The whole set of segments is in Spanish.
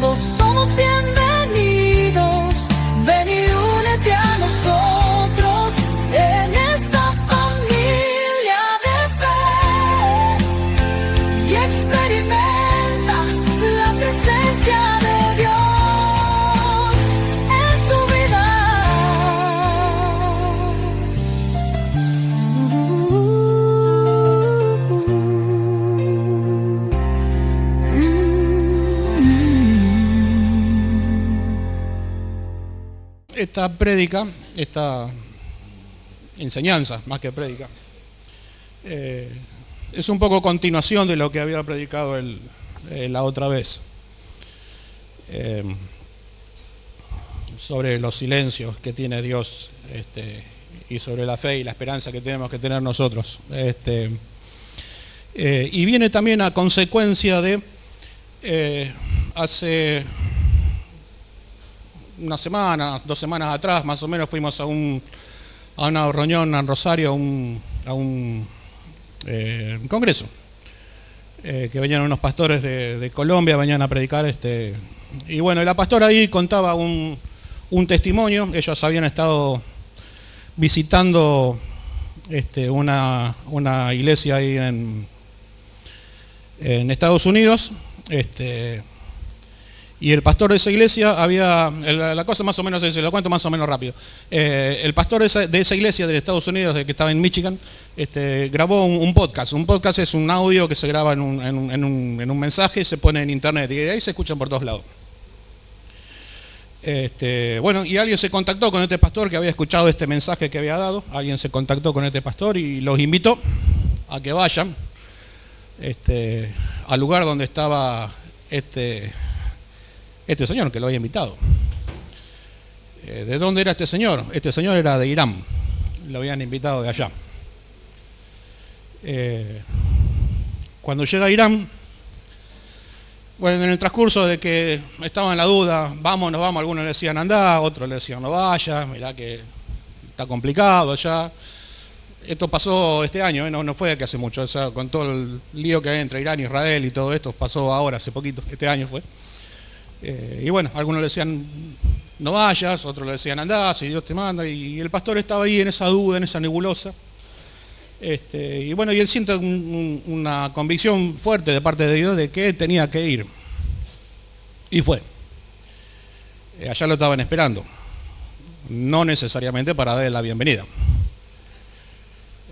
todos somos bienvenidos. Ven y únete a nosotros en esta familia de fe y experimenta la presencia de Dios en tu vida. Esta prédica, esta enseñanza, más que prédica, es un poco continuación de lo que había predicado la otra vez, sobre los silencios que tiene Dios, y sobre la fe y la esperanza que tenemos que tener nosotros. Y viene también a consecuencia de hace una semana, 2 semanas atrás, más o menos, fuimos a una reunión en Rosario, a un congreso, que venían unos pastores de Colombia, venían a predicar, y bueno, la pastora ahí contaba un testimonio. Ellos habían estado visitando una iglesia ahí en Estados Unidos, y el pastor de esa iglesia la cosa más o menos es, lo cuento más o menos rápido. El pastor de esa iglesia de Estados Unidos, que estaba en Michigan, grabó un podcast. Un podcast es un audio que se graba en un mensaje y se pone en internet, y de ahí se escuchan por todos lados. Bueno, y alguien se contactó con este pastor que había escuchado este mensaje que había dado. Alguien se contactó con este pastor y los invitó a que vayan al lugar donde estaba este señor que lo había invitado. ¿De dónde era este señor? Este señor era de Irán. Lo habían invitado de allá. Cuando llega a Irán, bueno, en el transcurso de que estaban en la duda, vamos, no vamos, algunos le decían andá, otros le decían no vaya, mirá que está complicado allá. Esto pasó este año, no fue que hace mucho, o sea, con todo el lío que hay entre Irán e Israel y todo esto, pasó ahora, hace poquito, este año fue. Y bueno, algunos le decían no vayas, otros le decían andá, si Dios te manda, y el pastor estaba ahí en esa duda, en esa nebulosa. Y bueno, y él siente una convicción fuerte de parte de Dios de que él tenía que ir. Y fue. Allá lo estaban esperando. No necesariamente para darle la bienvenida.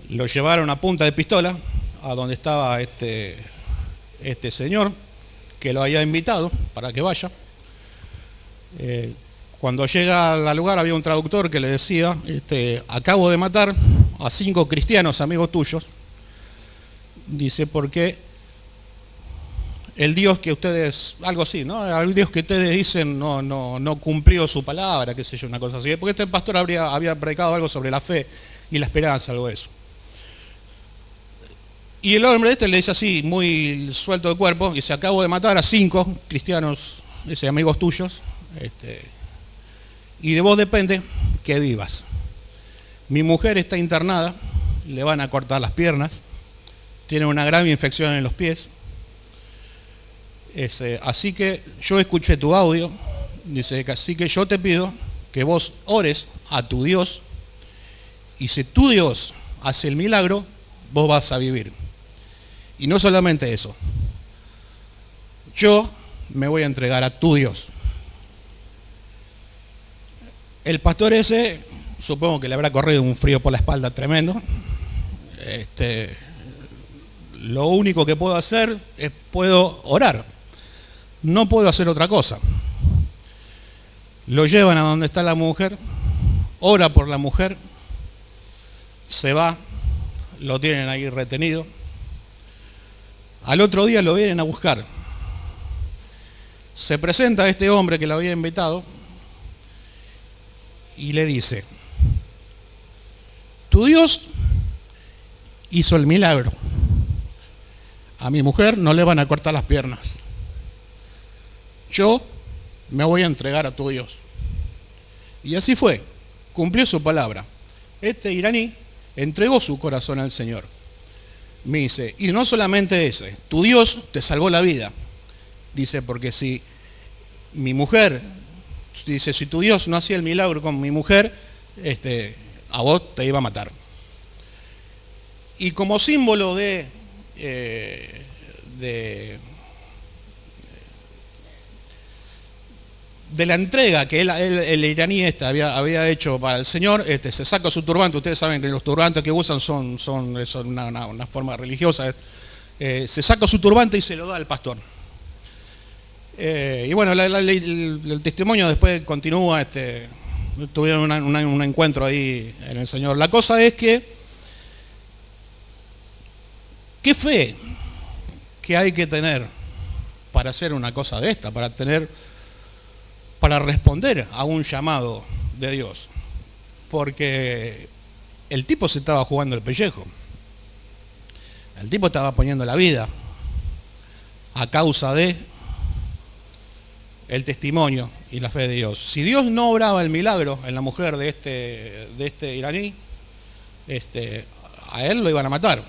Lo llevaron a punta de pistola a donde estaba este señor que lo había invitado para que vaya. Cuando llega al lugar había un traductor que le decía, acabo de matar a 5 cristianos amigos tuyos, dice, porque el Dios que ustedes, algo así, ¿no? El Dios que ustedes dicen no cumplió su palabra, qué sé yo, una cosa así, porque este pastor había predicado algo sobre la fe y la esperanza, algo de eso. Y el hombre le dice así, muy suelto de cuerpo, dice, acabo de matar a 5 cristianos, dice, amigos tuyos, y de vos depende que vivas. Mi mujer está internada, le van a cortar las piernas, tiene una grave infección en los pies, así que yo escuché tu audio, dice, así que yo te pido que vos ores a tu Dios, y si tu Dios hace el milagro, vos vas a vivir. Y no solamente eso, yo me voy a entregar a tu Dios. El pastor ese, supongo que le habrá corrido un frío por la espalda tremendo. Lo único que puedo hacer es puedo orar. No puedo hacer otra cosa. Lo llevan a donde está la mujer, ora por la mujer, se va, lo tienen ahí retenido. Al otro día lo vienen a buscar. Se presenta este hombre que lo había invitado y le dice, tu Dios hizo el milagro. A mi mujer no le van a cortar las piernas. Yo me voy a entregar a tu Dios. Y así fue, cumplió su palabra. Este iraní entregó su corazón al Señor. Me dice, y no solamente ese, tu Dios te salvó la vida. Dice, porque si mi mujer, dice, si tu Dios no hacía el milagro con mi mujer, a vos te iba a matar. Y como símbolo de la entrega que el iraní había hecho para el Señor, se saca su turbante. Ustedes saben que los turbantes que usan son una forma religiosa. Se saca su turbante y se lo da al pastor. Y bueno, el testimonio después continúa. Tuvieron un encuentro ahí en el Señor. La cosa es que, ¿qué fe que hay que tener para hacer una cosa de esta? Para responder a un llamado de Dios. Porque el tipo se estaba jugando el pellejo. El tipo estaba poniendo la vida a causa de el testimonio y la fe de Dios. Si Dios no obraba el milagro en la mujer de este iraní, a él lo iban a matar.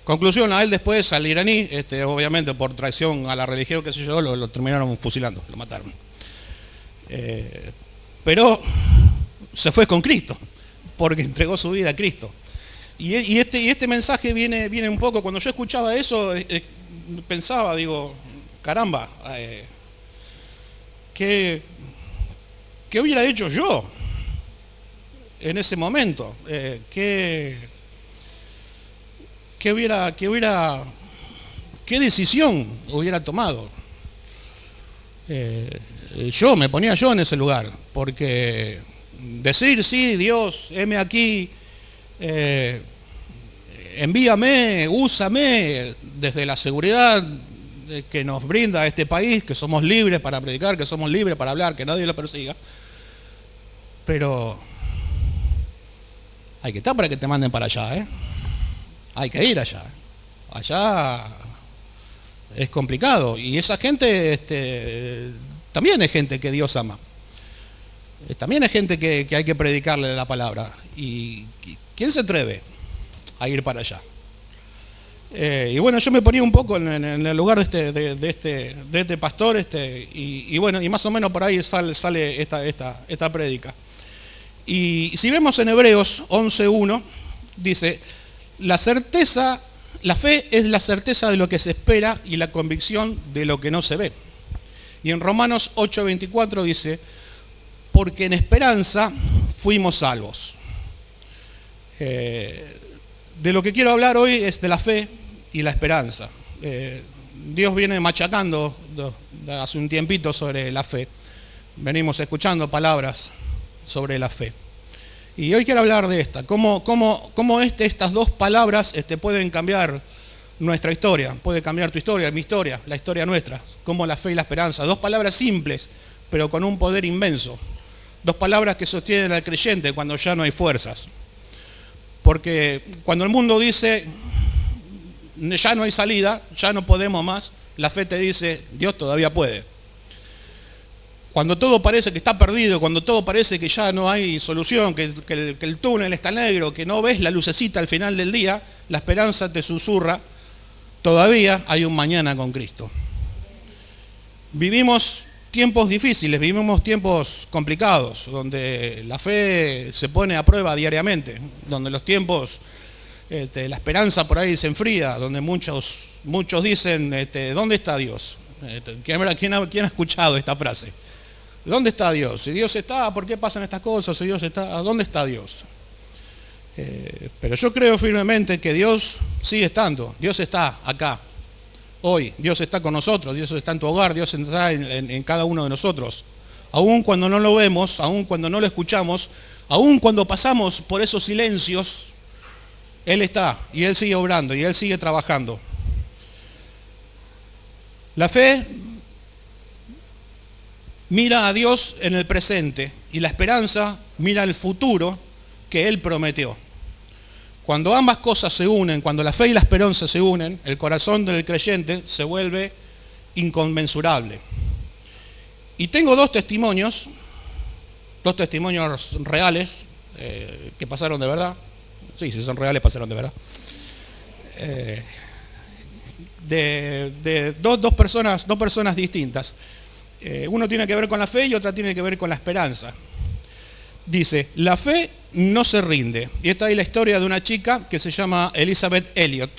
Conclusión, a él después, al iraní, obviamente por traición a la religión, qué sé yo, lo terminaron fusilando, lo mataron. Pero se fue con Cristo, porque entregó su vida a Cristo. Y este mensaje viene un poco, cuando yo escuchaba eso, pensaba, digo, caramba, ¿qué hubiera hecho yo en ese momento? ¿Qué decisión hubiera tomado? Yo me ponía en ese lugar, porque decir, sí, Dios, heme aquí, envíame, úsame, desde la seguridad que nos brinda este país, que somos libres para predicar, que somos libres para hablar, que nadie lo persiga, pero hay que estar para que te manden para allá, hay que ir allá. Allá es complicado, y esa gente también es gente que Dios ama. También es gente que hay que predicarle la palabra. ¿Y quién se atreve a ir para allá? Y bueno, yo me ponía un poco en el lugar de este pastor, y bueno, y más o menos por ahí sale esta prédica. Y si vemos en Hebreos 11:1, dice, la fe es la certeza de lo que se espera y la convicción de lo que no se ve. Y en Romanos 8:24 dice, porque en esperanza fuimos salvos. De lo que quiero hablar hoy es de la fe y la esperanza. Dios viene machacando hace un tiempito sobre la fe. Venimos escuchando palabras sobre la fe. Y hoy quiero hablar de esta, cómo estas dos palabras pueden cambiar nuestra historia, puede cambiar tu historia, mi historia, la historia nuestra, como la fe y la esperanza. Dos palabras simples, pero con un poder inmenso. Dos palabras que sostienen al creyente cuando ya no hay fuerzas. Porque cuando el mundo dice, ya no hay salida, ya no podemos más, la fe te dice, Dios todavía puede. Cuando todo parece que está perdido, cuando todo parece que ya no hay solución, que el túnel está negro, que no ves la lucecita al final del día, la esperanza te susurra, todavía hay un mañana con Cristo. Vivimos tiempos difíciles, vivimos tiempos complicados, donde la fe se pone a prueba diariamente, donde los tiempos, la esperanza por ahí se enfría, donde muchos dicen, ¿dónde está Dios? ¿Quién ha escuchado esta frase? ¿Dónde está Dios? Si Dios está, ¿por qué pasan estas cosas? Si Dios está, ¿dónde está Dios? Pero yo creo firmemente que Dios sigue estando. Dios está acá, hoy. Dios está con nosotros. Dios está en tu hogar. Dios está en cada uno de nosotros. Aún cuando no lo vemos, aún cuando no lo escuchamos, aún cuando pasamos por esos silencios, Él está y Él sigue obrando y Él sigue trabajando. La fe mira a Dios en el presente y la esperanza mira al futuro que Él prometió. Cuando ambas cosas se unen, cuando la fe y la esperanza se unen, el corazón del creyente se vuelve inconmensurable. Y tengo dos testimonios reales que pasaron de verdad. Sí, si son reales, pasaron de verdad. De dos personas distintas. Uno tiene que ver con la fe y otra tiene que ver con la esperanza. Dice, la fe no se rinde. Y esta es la historia de una chica que se llama Elisabeth Elliot.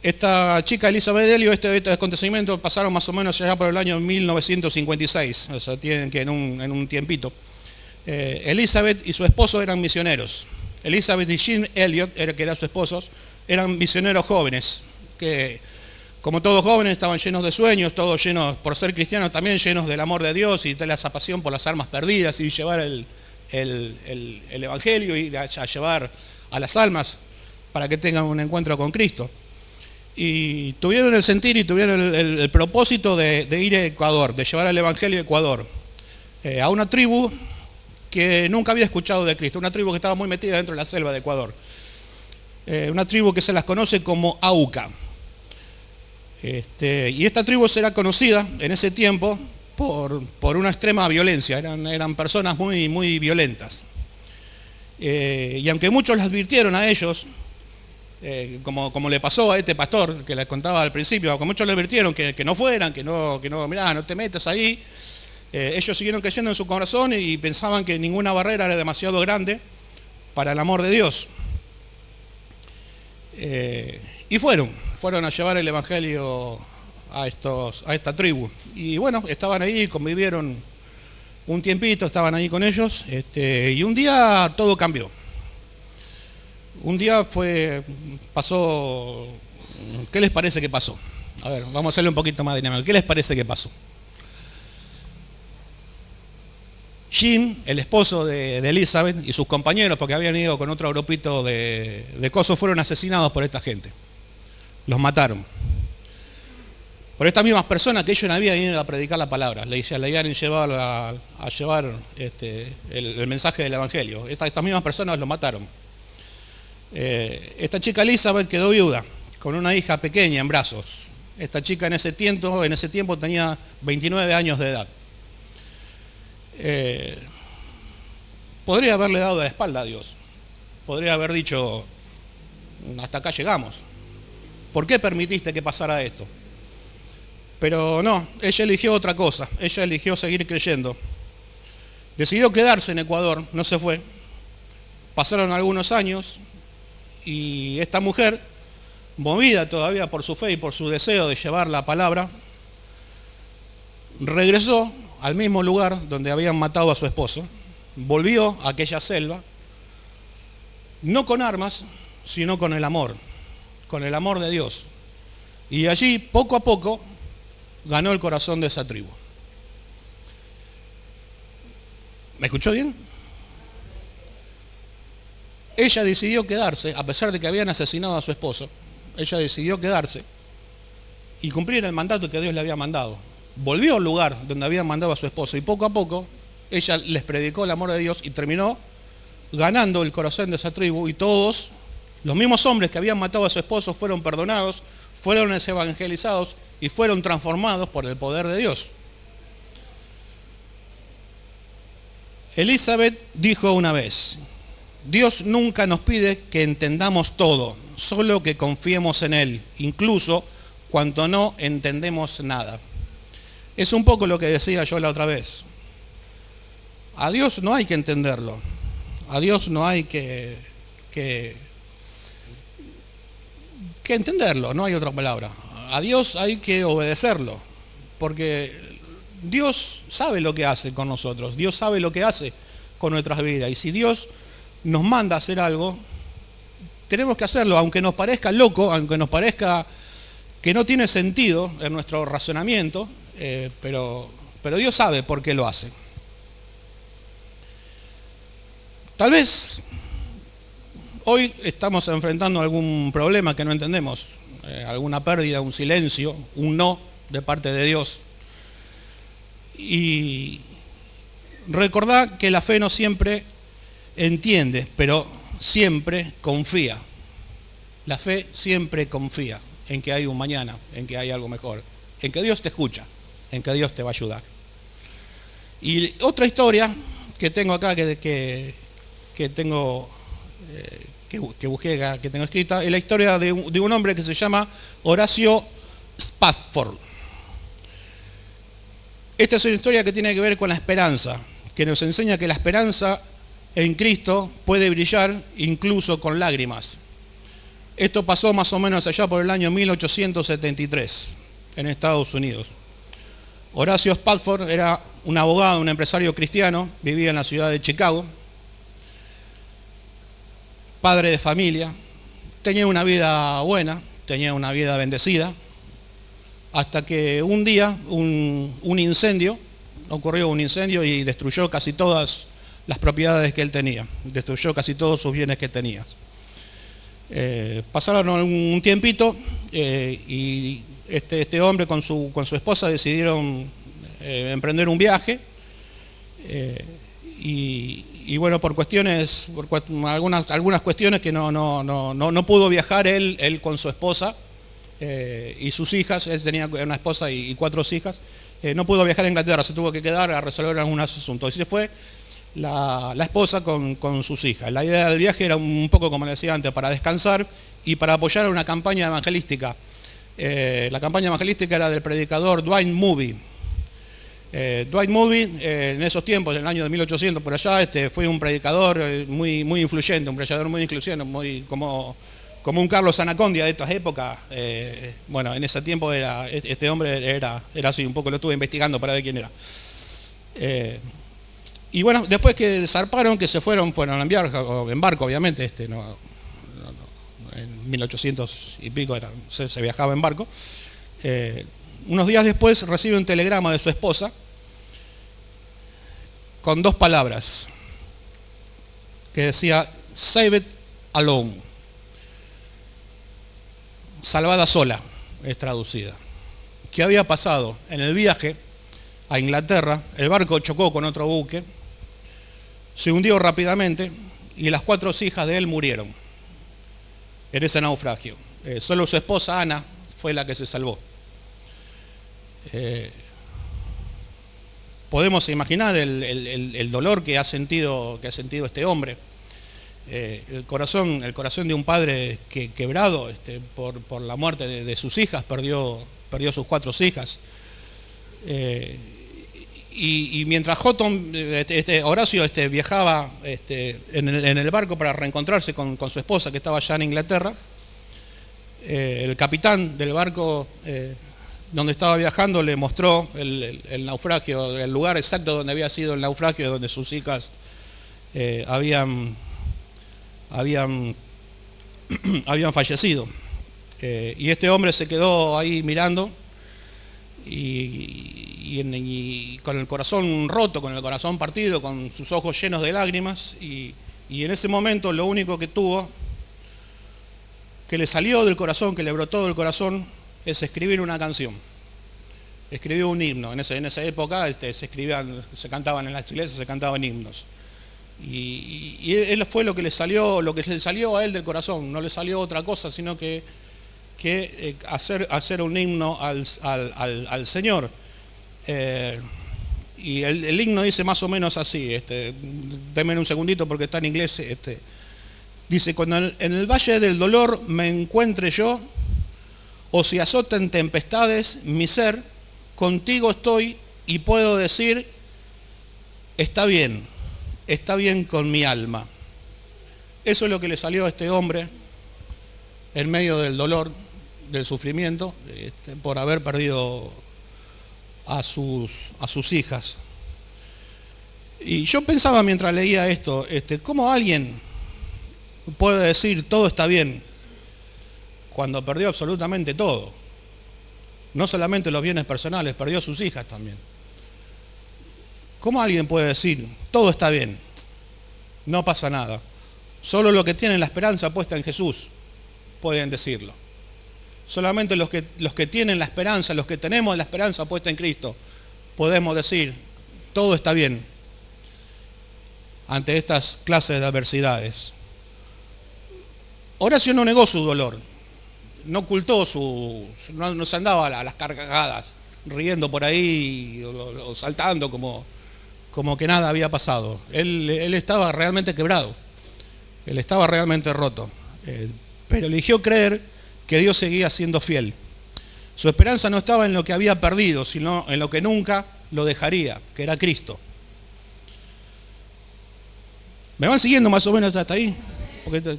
Esta chica Elizabeth Elliot, este acontecimiento pasaron más o menos allá por el año 1956, o sea, tienen que en un tiempito. Elizabeth y su esposo eran misioneros. Elizabeth y Jim Elliot, que eran sus esposos, eran misioneros jóvenes, que como todos jóvenes estaban llenos de sueños, todos llenos, por ser cristianos, también llenos del amor de Dios y de la pasión por las almas perdidas y llevar el Evangelio y a llevar a las almas para que tengan un encuentro con Cristo. Y tuvieron el sentir y tuvieron el propósito de ir a Ecuador, de llevar el Evangelio a Ecuador, a una tribu que nunca había escuchado de Cristo, una tribu que estaba muy metida dentro de la selva de Ecuador, una tribu que se las conoce como Auca. Y esta tribu será conocida en ese tiempo por una extrema violencia, eran personas muy, muy violentas. Y aunque muchos les advirtieron a ellos, como le pasó a este pastor que les contaba al principio, aunque muchos le advirtieron que no fueran, que no, mirá, no te metas ahí, ellos siguieron creyendo en su corazón y pensaban que ninguna barrera era demasiado grande para el amor de Dios. Y fueron a llevar el Evangelio a esta tribu. Y bueno, estaban ahí, convivieron un tiempito, estaban ahí con ellos, y un día todo cambió. Un día pasó, ¿qué les parece que pasó? A ver, vamos a hacerle un poquito más dinámico. ¿Qué les parece que pasó? Jim, el esposo de Elizabeth, y sus compañeros, porque habían ido con otro grupito de cosos, fueron asesinados por esta gente. Los mataron. Por estas mismas personas que ellos no habían ido a predicar la palabra, le habían llevado a llevar el mensaje del Evangelio. Estas mismas personas los mataron. Esta chica Elizabeth quedó viuda, con una hija pequeña en brazos. Esta chica en ese tiempo tenía 29 años de edad. Podría haberle dado la espalda a Dios. Podría haber dicho, hasta acá llegamos. ¿Por qué permitiste que pasara esto? Pero no, ella eligió otra cosa. Ella eligió seguir creyendo. Decidió quedarse en Ecuador, no se fue. Pasaron algunos años y esta mujer, movida todavía por su fe y por su deseo de llevar la palabra, regresó al mismo lugar donde habían matado a su esposo, volvió a aquella selva, no con armas, sino con el amor de Dios. Y allí, poco a poco, ganó el corazón de esa tribu. ¿Me escuchó bien? Ella decidió quedarse, a pesar de que habían asesinado a su esposo, ella decidió quedarse y cumplir el mandato que Dios le había mandado. Volvió al lugar donde habían mandado a su esposo y poco a poco ella les predicó el amor de Dios y terminó ganando el corazón de esa tribu, y todos los mismos hombres que habían matado a su esposo fueron perdonados, fueron evangelizados y fueron transformados por el poder de Dios. Elizabeth dijo una vez: Dios nunca nos pide que entendamos todo, solo que confiemos en Él, incluso cuando no entendemos nada. Es un poco lo que decía yo la otra vez. A Dios no hay que entenderlo. A Dios no hay que entenderlo, no hay otra palabra. A Dios hay que obedecerlo, porque Dios sabe lo que hace con nosotros, Dios sabe lo que hace con nuestras vidas. Y si Dios nos manda a hacer algo, tenemos que hacerlo, aunque nos parezca loco, aunque nos parezca que no tiene sentido en nuestro razonamiento, pero Dios sabe por qué lo hace. Tal vez hoy estamos enfrentando algún problema que no entendemos, alguna pérdida, un silencio, un no de parte de Dios. Y recordad que la fe no siempre entiende, pero siempre confía. La fe siempre confía en que hay un mañana, en que hay algo mejor, en que Dios te escucha, en que Dios te va a ayudar. Y otra historia que tengo acá, que busqué, que tengo escrita, es la historia de un hombre que se llama Horacio Spafford. Esta es una historia que tiene que ver con la esperanza, que nos enseña que la esperanza en Cristo puede brillar incluso con lágrimas. Esto pasó más o menos allá por el año 1873 en Estados Unidos. Horacio Spafford era un abogado, un empresario cristiano, vivía en la ciudad de Chicago, padre de familia, tenía una vida buena, tenía una vida bendecida, hasta que un día ocurrió un incendio y destruyó casi todas las propiedades que él tenía, destruyó casi todos sus bienes que tenía. Pasaron un tiempito y este hombre con su esposa decidieron emprender un viaje y bueno, por algunas cuestiones que no pudo viajar él con su esposa y sus hijas. Él tenía una esposa y 4 hijas. No pudo viajar a Inglaterra, se tuvo que quedar a resolver algunos asuntos. Y se fue la esposa con sus hijas. La idea del viaje era un poco, como le decía antes, para descansar y para apoyar una campaña evangelística. La campaña evangelística era del predicador Dwight Moody. Dwight Moody, en esos tiempos, en el año de 1800 por allá, fue un predicador muy influyente, un predicador muy incluyente, muy como un Carlos Anacondia de estas épocas. Bueno, en ese tiempo este hombre era así, un poco lo estuve investigando para ver quién era. Y bueno, después que zarparon, que se fueron en barco, obviamente, en 1800 y pico se viajaba en barco. Unos días después recibe un telegrama de su esposa con 2 palabras que decía "Save it alone", salvada sola es traducida. ¿Qué había pasado? En el viaje a Inglaterra, el barco chocó con otro buque, se hundió rápidamente y las 4 hijas de él murieron en ese naufragio. Solo su esposa Ana fue la que se salvó. Podemos imaginar el dolor que ha sentido este hombre. El corazón de un padre quebrado por la muerte de sus hijas, perdió sus 4 hijas. Y mientras Horacio viajaba en el barco para reencontrarse con su esposa que estaba allá en Inglaterra, el capitán del barco donde estaba viajando le mostró el naufragio, el lugar exacto donde había sido el naufragio, donde sus hijas habían fallecido. Y este hombre se quedó ahí mirando y con el corazón roto, con el corazón partido, con sus ojos llenos de lágrimas, y en ese momento lo único que tuvo, que le salió del corazón, que le brotó del corazón, es escribir una canción. Escribió un himno. En esa época se cantaban en las iglesias, se cantaban himnos. Y él fue lo que le salió a él del corazón. No le salió otra cosa, sino que hacer un himno al Señor. Y el himno dice más o menos así. Denme un segundito porque está en inglés. Dice: cuando en el valle del dolor me encuentre yo, o si azoten tempestades mi ser, contigo estoy y puedo decir: está bien con mi alma. Eso es lo que le salió a este hombre en medio del dolor, del sufrimiento, por haber perdido a sus hijas. Y yo pensaba mientras leía esto, ¿cómo alguien puede decir todo está bien cuando perdió absolutamente todo? No solamente los bienes personales, perdió a sus hijas también. ¿Cómo alguien puede decir todo está bien, no pasa nada? Solo los que tienen la esperanza puesta en Jesús pueden decirlo. Solamente los que tienen la esperanza, los que tenemos la esperanza puesta en Cristo, podemos decir todo está bien ante estas clases de adversidades. Horacio no negó su dolor, no ocultó no se andaba a las carcajadas, riendo por ahí o saltando como que nada había pasado. Él estaba realmente quebrado, él estaba realmente roto, pero eligió creer que Dios seguía siendo fiel. Su esperanza no estaba en lo que había perdido, sino en lo que nunca lo dejaría, que era Cristo. ¿Me van siguiendo más o menos hasta ahí? Porque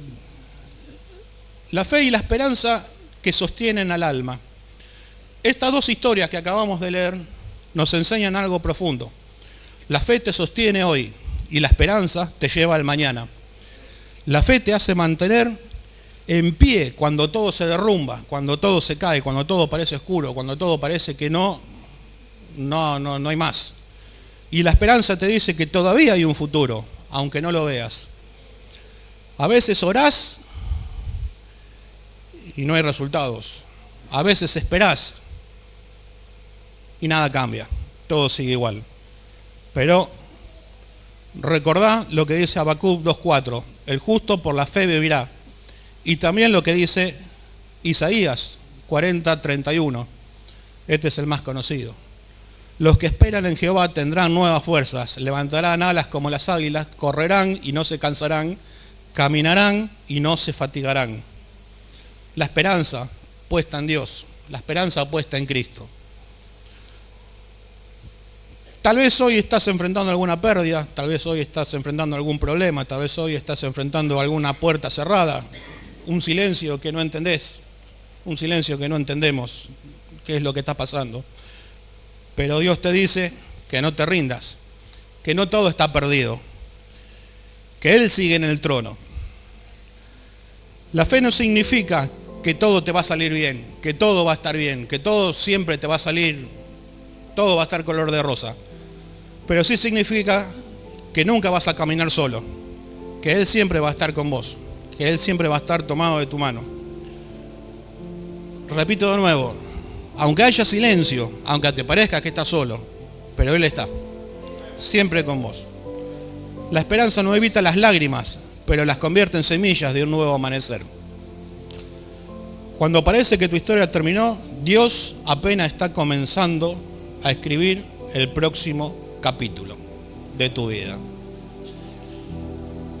la fe y la esperanza que sostienen al alma. Estas dos historias que acabamos de leer nos enseñan algo profundo. La fe te sostiene hoy y la esperanza te lleva al mañana. La fe te hace mantener en pie cuando todo se derrumba, cuando todo se cae, cuando todo parece oscuro, cuando todo parece que no hay más. Y la esperanza te dice que todavía hay un futuro, aunque no lo veas. A veces orás y no hay resultados. A veces esperás y nada cambia, todo sigue igual. Pero recordá lo que dice Habacuc 2:4, el justo por la fe vivirá. Y también lo que dice Isaías 40:31, este es el más conocido. Los que esperan en Jehová tendrán nuevas fuerzas, levantarán alas como las águilas, correrán y no se cansarán, caminarán y no se fatigarán. La esperanza puesta en Dios, la esperanza puesta en Cristo. Tal vez hoy estás enfrentando alguna pérdida, tal vez hoy estás enfrentando algún problema, tal vez hoy estás enfrentando alguna puerta cerrada, un silencio que no entendés, un silencio que no entendemos qué es lo que está pasando. Pero Dios te dice que no te rindas, que no todo está perdido, que Él sigue en el trono. La fe no significa que todo te va a salir bien, que todo va a estar bien, que todo siempre te va a salir, todo va a estar color de rosa. Pero sí significa que nunca vas a caminar solo, que Él siempre va a estar con vos, que Él siempre va a estar tomado de tu mano. Repito de nuevo, aunque haya silencio, aunque te parezca que estás solo, pero Él está, siempre con vos. La esperanza no evita las lágrimas, pero las convierte en semillas de un nuevo amanecer. Cuando parece que tu historia terminó, Dios apenas está comenzando a escribir el próximo capítulo de tu vida.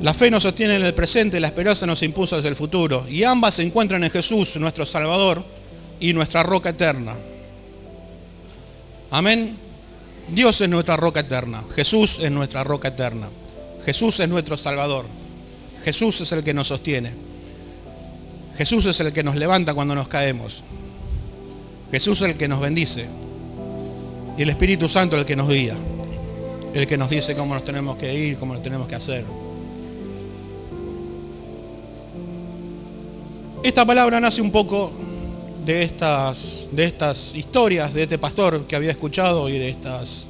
La fe nos sostiene en el presente, la esperanza nos impulsa hacia el futuro, y ambas se encuentran en Jesús, nuestro Salvador y nuestra roca eterna. Amén. Dios es nuestra roca eterna, Jesús es nuestra roca eterna, Jesús es nuestro Salvador, Jesús es el que nos sostiene, Jesús es el que nos levanta cuando nos caemos, Jesús es el que nos bendice, y el Espíritu Santo es el que nos guía, el que nos dice cómo nos tenemos que ir, cómo nos tenemos que hacer. Esta palabra nace un poco de estas historias de este pastor que había escuchado y de estas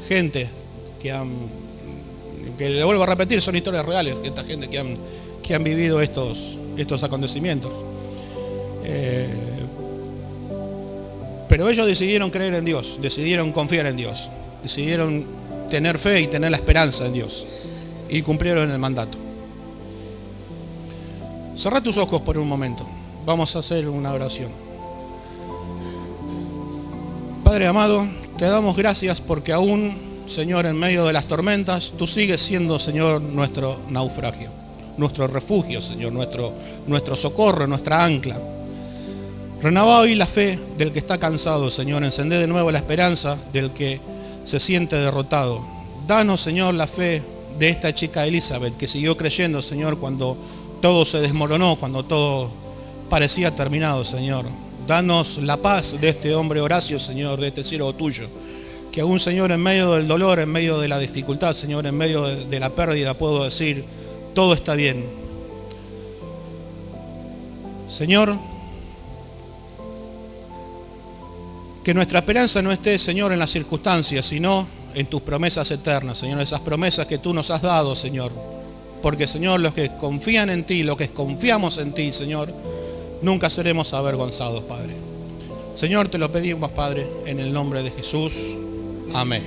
gentes que le vuelvo a repetir, son historias reales, de esta gente que han vivido estos acontecimientos. Pero ellos decidieron creer en Dios, decidieron confiar en Dios, decidieron tener fe y tener la esperanza en Dios, y cumplieron el mandato. Cerrá tus ojos por un momento. Vamos a hacer una oración. Padre amado, te damos gracias porque aún, Señor, en medio de las tormentas, tú sigues siendo, Señor, nuestro naufragio, nuestro refugio, Señor, nuestro socorro, nuestra ancla. Renová hoy la fe del que está cansado, Señor. Encendé de nuevo la esperanza del que se siente derrotado. Danos, Señor, la fe de esta chica Elizabeth, que siguió creyendo, Señor, cuando todo se desmoronó, cuando todo parecía terminado, Señor. Danos la paz de este hombre Horacio, Señor, de este siervo tuyo, que aún, Señor, en medio del dolor, en medio de la dificultad, Señor, en medio de la pérdida, puedo decir, todo está bien. Señor, que nuestra esperanza no esté, Señor, en las circunstancias, sino en tus promesas eternas, Señor, esas promesas que tú nos has dado, Señor. Porque, Señor, los que confían en ti, los que confiamos en ti, Señor, nunca seremos avergonzados, Padre. Señor, te lo pedimos, Padre, en el nombre de Jesús. Amén.